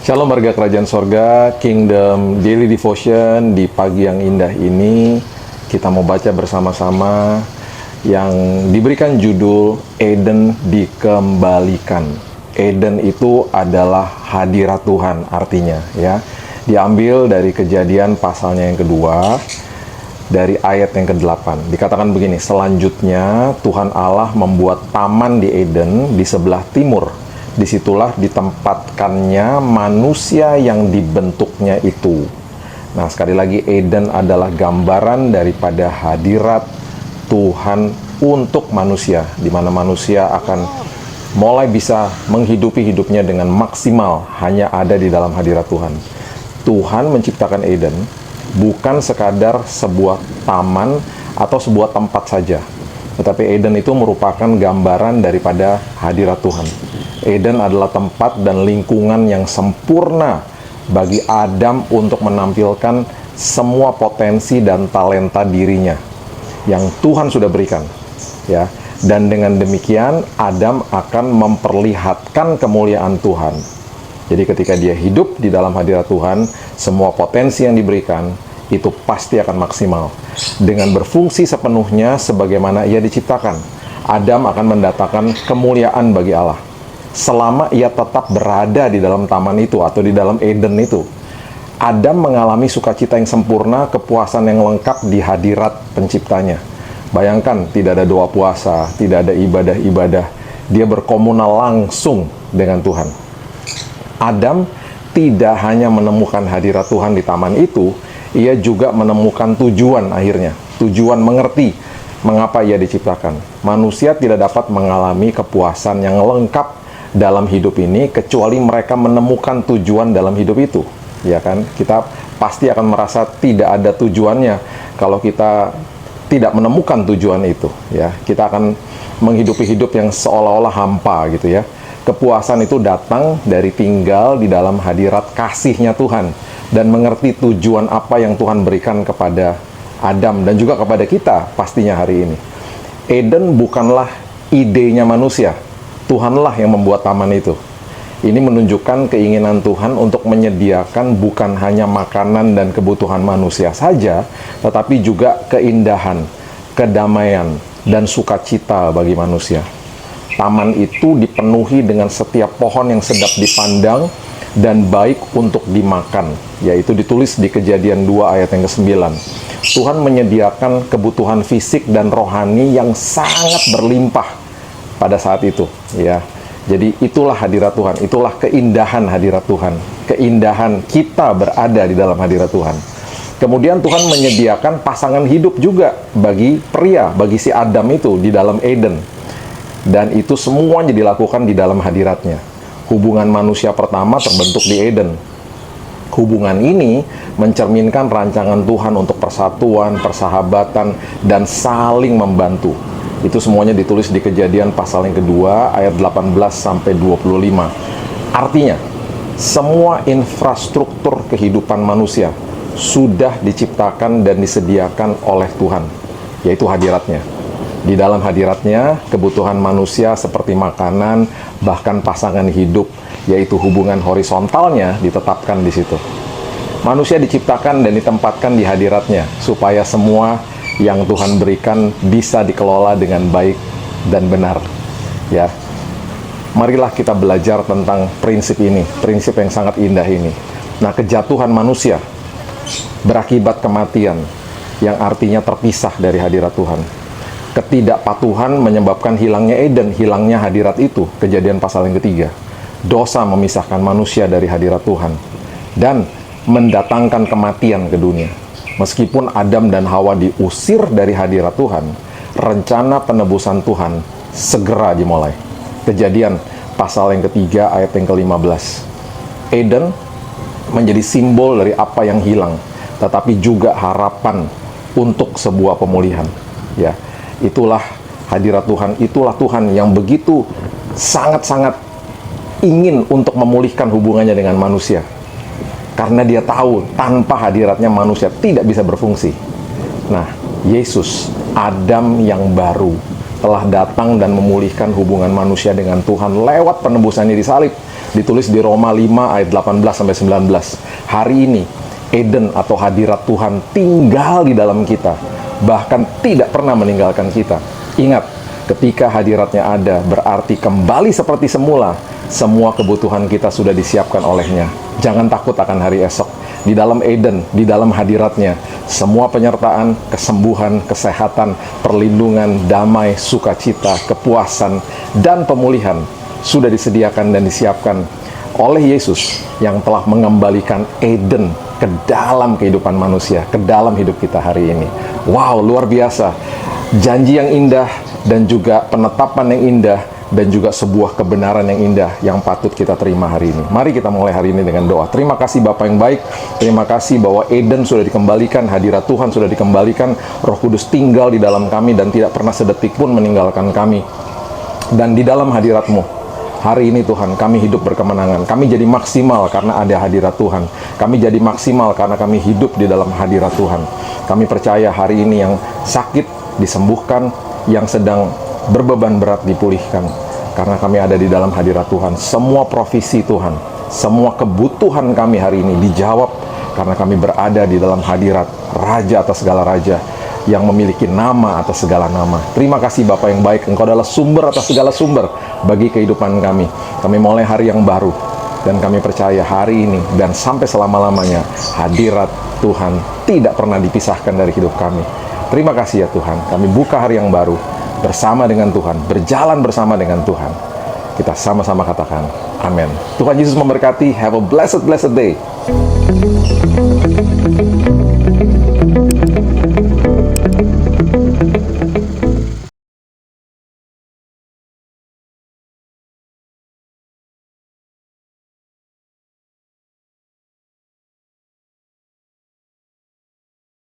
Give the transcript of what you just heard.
Shalom warga kerajaan sorga, Kingdom Daily Devotion. Di pagi yang indah ini kita mau baca bersama-sama yang diberikan judul Eden Dikembalikan. Eden itu adalah hadirat Tuhan artinya ya. Diambil dari Kejadian pasalnya yang kedua dari ayat yang ke-8. Dikatakan begini, selanjutnya Tuhan Allah membuat taman di Eden di sebelah timur. Disitulah ditempatkannya manusia yang dibentuknya itu. Nah, sekali lagi Eden adalah gambaran daripada hadirat Tuhan untuk manusia, di mana manusia akan mulai bisa menghidupi hidupnya dengan maksimal hanya ada di dalam hadirat Tuhan. Tuhan menciptakan Eden bukan sekadar sebuah taman atau sebuah tempat saja, tetapi Eden itu merupakan gambaran daripada hadirat Tuhan. Eden adalah tempat dan lingkungan yang sempurna bagi Adam untuk menampilkan semua potensi dan talenta dirinya yang Tuhan sudah berikan, ya. Dan dengan demikian Adam akan memperlihatkan kemuliaan Tuhan. Jadi ketika dia hidup di dalam hadirat Tuhan, semua potensi yang diberikan itu pasti akan maksimal. Dengan berfungsi sepenuhnya sebagaimana ia diciptakan, Adam akan mendatangkan kemuliaan bagi Allah. Selama ia tetap berada di dalam taman itu atau di dalam Eden itu, Adam mengalami sukacita yang sempurna, kepuasan yang lengkap di hadirat penciptanya. Bayangkan, tidak ada doa puasa, tidak ada ibadah-ibadah. Dia berkomunal langsung dengan Tuhan. Adam tidak hanya menemukan hadirat Tuhan di taman itu, ia juga menemukan tujuan akhirnya. Tujuan mengerti mengapa ia diciptakan. Manusia tidak dapat mengalami kepuasan yang lengkap dalam hidup ini kecuali mereka menemukan tujuan dalam hidup itu, ya kan? Kita pasti akan merasa tidak ada tujuannya kalau kita tidak menemukan tujuan itu, ya. Kita akan menghidupi hidup yang seolah-olah hampa gitu ya. Kepuasan itu datang dari tinggal di dalam hadirat kasihnya Tuhan dan mengerti tujuan apa yang Tuhan berikan kepada Adam dan juga kepada kita pastinya hari ini. Eden bukanlah idenya manusia. Tuhanlah yang membuat taman itu. Ini menunjukkan keinginan Tuhan untuk menyediakan bukan hanya makanan dan kebutuhan manusia saja, tetapi juga keindahan, kedamaian, dan sukacita bagi manusia. Taman itu dipenuhi dengan setiap pohon yang sedap dipandang dan baik untuk dimakan, yaitu ditulis di Kejadian 2 ayat yang ke-9. Tuhan menyediakan kebutuhan fisik dan rohani yang sangat berlimpah pada saat itu, ya. Jadi itulah hadirat Tuhan, itulah keindahan hadirat Tuhan, keindahan kita berada di dalam hadirat Tuhan. Kemudian Tuhan menyediakan pasangan hidup juga bagi pria, bagi si Adam itu di dalam Eden. Dan itu semuanya dilakukan di dalam hadiratnya. Hubungan manusia pertama terbentuk di Eden. Hubungan ini mencerminkan rancangan Tuhan untuk persatuan, persahabatan, dan saling membantu. Itu semuanya ditulis di Kejadian pasal yang kedua ayat 18 sampai 25. Artinya, semua infrastruktur kehidupan manusia sudah diciptakan dan disediakan oleh Tuhan, yaitu hadiratnya. Di dalam hadiratnya, kebutuhan manusia seperti makanan, bahkan pasangan hidup, yaitu hubungan horizontalnya ditetapkan di situ. Manusia diciptakan dan ditempatkan di hadiratnya supaya semua yang Tuhan berikan bisa dikelola dengan baik dan benar, ya. Marilah kita belajar tentang prinsip ini, prinsip yang sangat indah ini. Nah, kejatuhan manusia berakibat kematian yang artinya terpisah dari hadirat Tuhan. Ketidakpatuhan menyebabkan hilangnya Eden, hilangnya hadirat itu, Kejadian pasal yang ketiga. Dosa memisahkan manusia dari hadirat Tuhan dan mendatangkan kematian ke dunia. Meskipun Adam dan Hawa diusir dari hadirat Tuhan, rencana penebusan Tuhan segera dimulai. Kejadian pasal yang ketiga ayat yang ke-15. Eden menjadi simbol dari apa yang hilang, tetapi juga harapan untuk sebuah pemulihan. Ya, itulah hadirat Tuhan, itulah Tuhan yang begitu sangat-sangat ingin untuk memulihkan hubungannya dengan manusia. Karena dia tahu tanpa hadiratnya manusia tidak bisa berfungsi. Nah, Yesus, Adam yang baru, telah datang dan memulihkan hubungan manusia dengan Tuhan lewat penebusannya di salib. Ditulis di Roma 5 ayat 18-19. Hari ini Eden atau hadirat Tuhan tinggal di dalam kita, bahkan tidak pernah meninggalkan kita. Ingat, ketika hadiratnya ada, berarti kembali seperti semula. Semua kebutuhan kita sudah disiapkan olehnya. Jangan takut akan hari esok. Di dalam Eden, di dalam hadiratnya, semua penyertaan, kesembuhan, kesehatan, perlindungan, damai, sukacita, kepuasan, dan pemulihan sudah disediakan dan disiapkan oleh Yesus yang telah mengembalikan Eden ke dalam kehidupan manusia, ke dalam hidup kita hari ini. Wow, luar biasa. Janji yang indah dan juga penetapan yang indah dan juga sebuah kebenaran yang indah yang patut kita terima hari ini. Mari kita mulai hari ini dengan doa. Terima kasih Bapa yang baik. Terima kasih bahwa Eden sudah dikembalikan, hadirat Tuhan sudah dikembalikan, Roh Kudus tinggal di dalam kami dan tidak pernah sedetik pun meninggalkan kami. Dan di dalam hadirat-Mu, hari ini Tuhan, kami hidup berkemenangan. Kami jadi maksimal karena ada hadirat Tuhan. Kami jadi maksimal karena kami hidup di dalam hadirat Tuhan. Kami percaya hari ini yang sakit disembuhkan, yang sedang berbeban berat dipulihkan. Karena kami ada di dalam hadirat Tuhan. Semua provisi Tuhan, semua kebutuhan kami hari ini dijawab karena kami berada di dalam hadirat Raja atas segala raja, yang memiliki nama atas segala nama. Terima kasih Bapa yang baik. Engkau adalah sumber atas segala sumber bagi kehidupan kami. Kami mulai hari yang baru, dan kami percaya hari ini dan sampai selama-lamanya hadirat Tuhan tidak pernah dipisahkan dari hidup kami. Terima kasih ya Tuhan. Kami buka hari yang baru bersama dengan Tuhan, berjalan bersama dengan Tuhan. Kita sama-sama katakan amin. Tuhan Yesus memberkati. Have a blessed day.